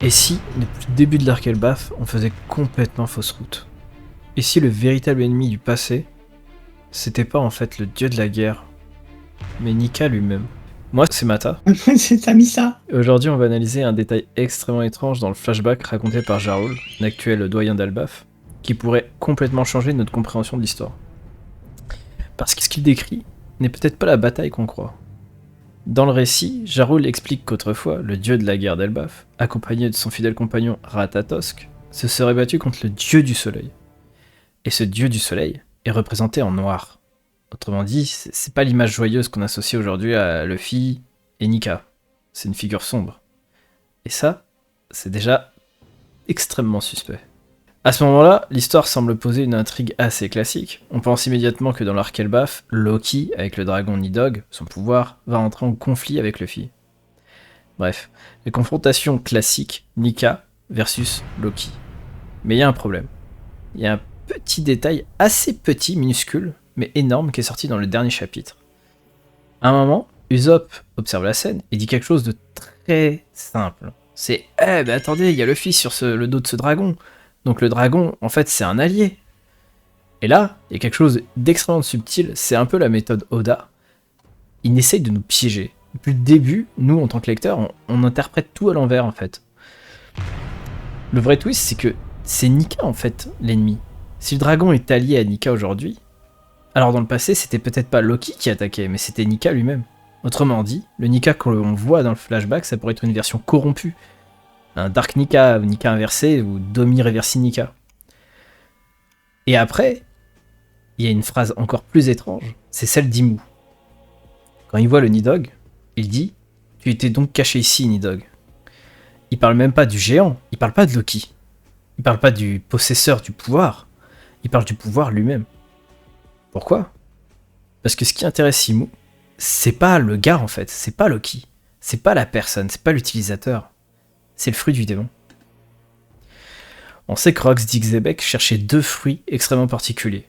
Et si, depuis le début de l'arc Elbaf, on faisait complètement fausse route? Et si le véritable ennemi du passé, c'était pas en fait le dieu de la guerre, mais Nika lui-même? Moi, c'est Mata. C'est Tamisa. Et aujourd'hui, on va analyser un détail extrêmement étrange dans le flashback raconté par Jarul, l'actuel doyen d'Elbaf, qui pourrait complètement changer notre compréhension de l'histoire. Parce que ce qu'il décrit n'est peut-être pas la bataille qu'on croit. Dans le récit, Jarul explique qu'autrefois, le dieu de la guerre d'Elbaf, accompagné de son fidèle compagnon Ratatosk, se serait battu contre le dieu du soleil. Et ce dieu du soleil est représenté en noir. Autrement dit, c'est pas l'image joyeuse qu'on associe aujourd'hui à Luffy et Nika. C'est une figure sombre. Et ça, c'est déjà extrêmement suspect. À ce moment-là, l'histoire semble poser une intrigue assez classique. On pense immédiatement que dans l'arc Elbaf, Loki, avec le dragon Nidhogg, son pouvoir, va entrer en conflit avec Luffy. Bref, les confrontations classiques, Nika versus Loki. Mais il y a un problème. Il y a un petit détail assez petit, minuscule, mais énorme, qui est sorti dans le dernier chapitre. À un moment, Usopp observe la scène et dit quelque chose de très simple. C'est « Eh, ben attendez, il y a Luffy sur le dos de ce dragon. Donc le dragon, en fait, c'est un allié. » Et là, il y a quelque chose d'extrêmement subtil, c'est un peu la méthode Oda. Il essaye de nous piéger. Depuis le début, nous, en tant que lecteurs, on interprète tout à l'envers, en fait. Le vrai twist, c'est que c'est Nika, en fait, l'ennemi. Si le dragon est allié à Nika aujourd'hui, alors dans le passé, c'était peut-être pas Loki qui attaquait, mais c'était Nika lui-même. Autrement dit, le Nika qu'on voit dans le flashback, ça pourrait être une version corrompue. Un Dark Nika, Nika inversé, ou Domi Reversi Nika. Et après, il y a une phrase encore plus étrange, c'est celle d'Imu. Quand il voit le Nidhogg, il dit « Tu étais donc caché ici, Nidhogg ». Il parle même pas du géant, il parle pas de Loki. Il parle pas du possesseur du pouvoir, il parle du pouvoir lui-même. Pourquoi? Parce que ce qui intéresse Imu, c'est pas le gars en fait, c'est pas Loki, c'est pas la personne, c'est pas l'utilisateur, c'est le fruit du démon. On sait que Rox d'Ixebec cherchait deux fruits extrêmement particuliers.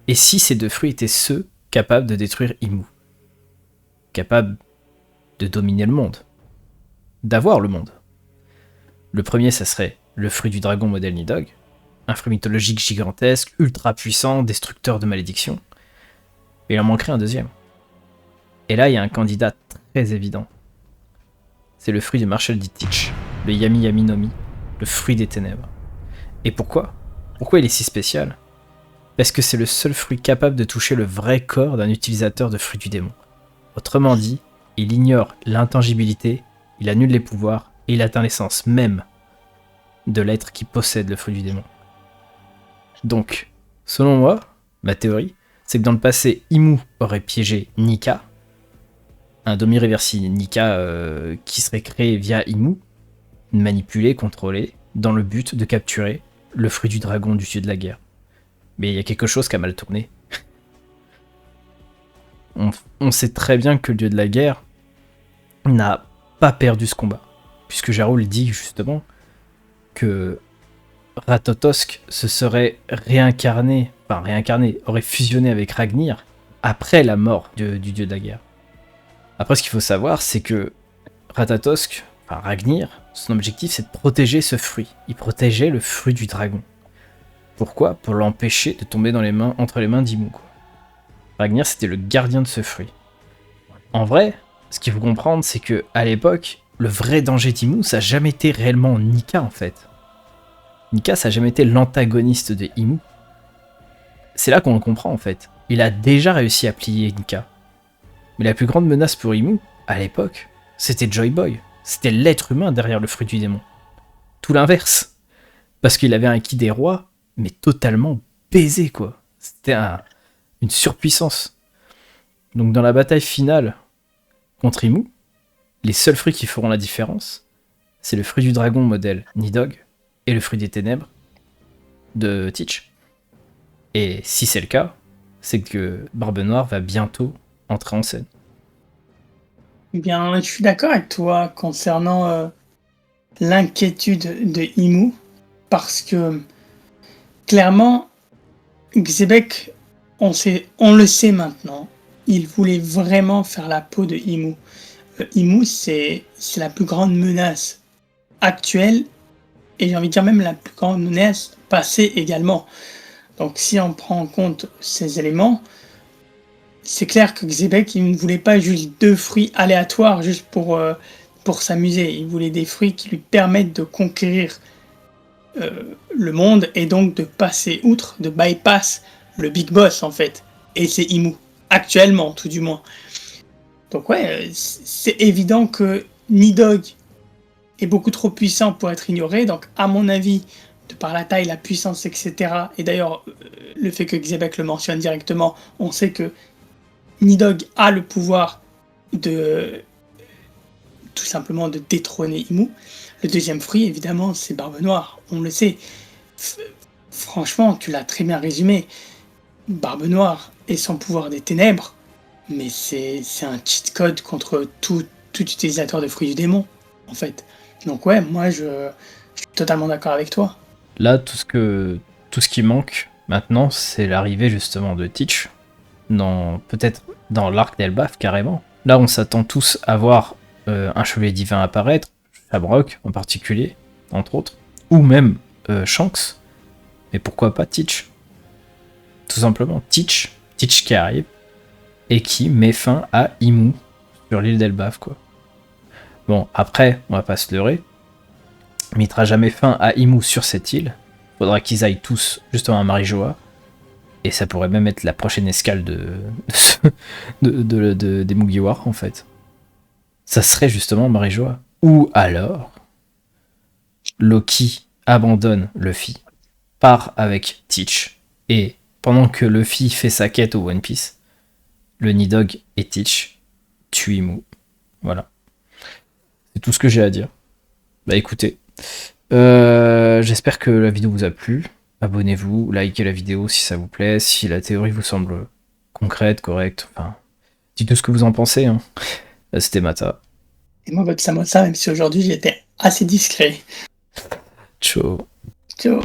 Et si ces deux fruits étaient ceux capables de détruire Imu? Capables de dominer le monde, d'avoir le monde. Le premier, ça serait le fruit du dragon modèle Nidhogg, un fruit mythologique gigantesque, ultra puissant, destructeur de malédictions. Et il en manquerait un deuxième. Et là, il y a un candidat très évident. C'est le fruit de Marshall D. Teach, le Yami Yami no Mi, le fruit des ténèbres. Et pourquoi? Pourquoi il est si spécial? Parce que c'est le seul fruit capable de toucher le vrai corps d'un utilisateur de fruits du démon. Autrement dit, il ignore l'intangibilité, il annule les pouvoirs, et il atteint l'essence même de l'être qui possède le fruit du démon. Donc, selon moi, ma théorie, c'est que dans le passé, Imu aurait piégé Nika, un Domi-Reversi Nika qui serait créé via Imu, manipulé, contrôlé, dans le but de capturer le fruit du dragon du dieu de la guerre. Mais il y a quelque chose qui a mal tourné. On sait très bien que le dieu de la guerre n'a pas perdu ce combat, puisque Jarul dit justement que Ratatosk se serait aurait fusionné avec Ragnir après la mort du dieu de la guerre. Après, ce qu'il faut savoir, c'est que Ratatosk, enfin Ragnir, son objectif c'est de protéger ce fruit. Il protégeait le fruit du dragon. Pourquoi? Pour l'empêcher de tomber entre les mains d'Imu. Ragnir, c'était le gardien de ce fruit. En vrai, ce qu'il faut comprendre, c'est que à l'époque, le vrai danger d'Imu, ça n'a jamais été réellement Nika en fait. Nika, ça n'a jamais été l'antagoniste de Imu. C'est là qu'on le comprend en fait. Il a déjà réussi à plier Nika. Mais la plus grande menace pour Imu, à l'époque, c'était Joy Boy. C'était l'être humain derrière le fruit du démon. Tout l'inverse. Parce qu'il avait un ki des rois, mais totalement baisé quoi. C'était une surpuissance. Donc dans la bataille finale contre Imu, les seuls fruits qui feront la différence, c'est le fruit du dragon modèle Nidhogg et le fruit des ténèbres de Teach. Et si c'est le cas, c'est que Barbe Noire va bientôt entrer en scène. Eh bien, je suis d'accord avec toi concernant l'inquiétude de Imu, parce que clairement, Xebec, on le sait maintenant, il voulait vraiment faire la peau de Imu. Imu, c'est la plus grande menace actuelle, et j'ai envie de dire même la plus grande menace passée également. Donc si on prend en compte ces éléments, c'est clair que Xebec, il ne voulait pas juste 2 fruits aléatoires juste pour s'amuser. Il voulait des fruits qui lui permettent de conquérir le monde et donc de passer outre, de bypass le big boss en fait. Et c'est Imu, actuellement tout du moins. Donc ouais, c'est évident que Nidhogg est beaucoup trop puissant pour être ignoré. Donc à mon avis, de par la taille, la puissance, etc. Et d'ailleurs, le fait que Xebec le mentionne directement, on sait que Nidhogg a le pouvoir de tout simplement de détrôner Imu. Le deuxième fruit, évidemment, c'est Barbe Noire. On le sait. Franchement, tu l'as très bien résumé. Barbe Noire et son pouvoir des ténèbres, mais c'est un cheat code contre tout utilisateur de fruits du démon, en fait. Donc ouais, moi je suis totalement d'accord avec toi. Là, tout ce qui manque maintenant, c'est l'arrivée justement de Teach, peut-être dans l'arc d'Elbaf carrément. Là, on s'attend tous à voir un chevalier divin apparaître, Shamrock en particulier, entre autres, ou même Shanks, mais pourquoi pas Teach? Tout simplement, Teach qui arrive, et qui met fin à Imu sur l'île d'Elbaf, quoi. Bon, après, on va pas se leurrer, il mettra jamais fin à Imu sur cette île. Faudra qu'ils aillent tous justement à Marijoa. Et ça pourrait même être la prochaine escale des Mugiwara, en fait. Ça serait justement Marijoa. Ou alors, Loki abandonne Luffy, part avec Teach, et pendant que Luffy fait sa quête au One Piece, le Nidhogg et Teach tuent Imu. Voilà. C'est tout ce que j'ai à dire. Bah écoutez, j'espère que la vidéo vous a plu. Abonnez-vous, likez la vidéo si ça vous plaît, si la théorie vous semble concrète, correcte, enfin, dites tout ce que vous en pensez. Hein. C'était Mata. Et moi, votre Samosa, même si aujourd'hui j'étais assez discret. Ciao. Ciao.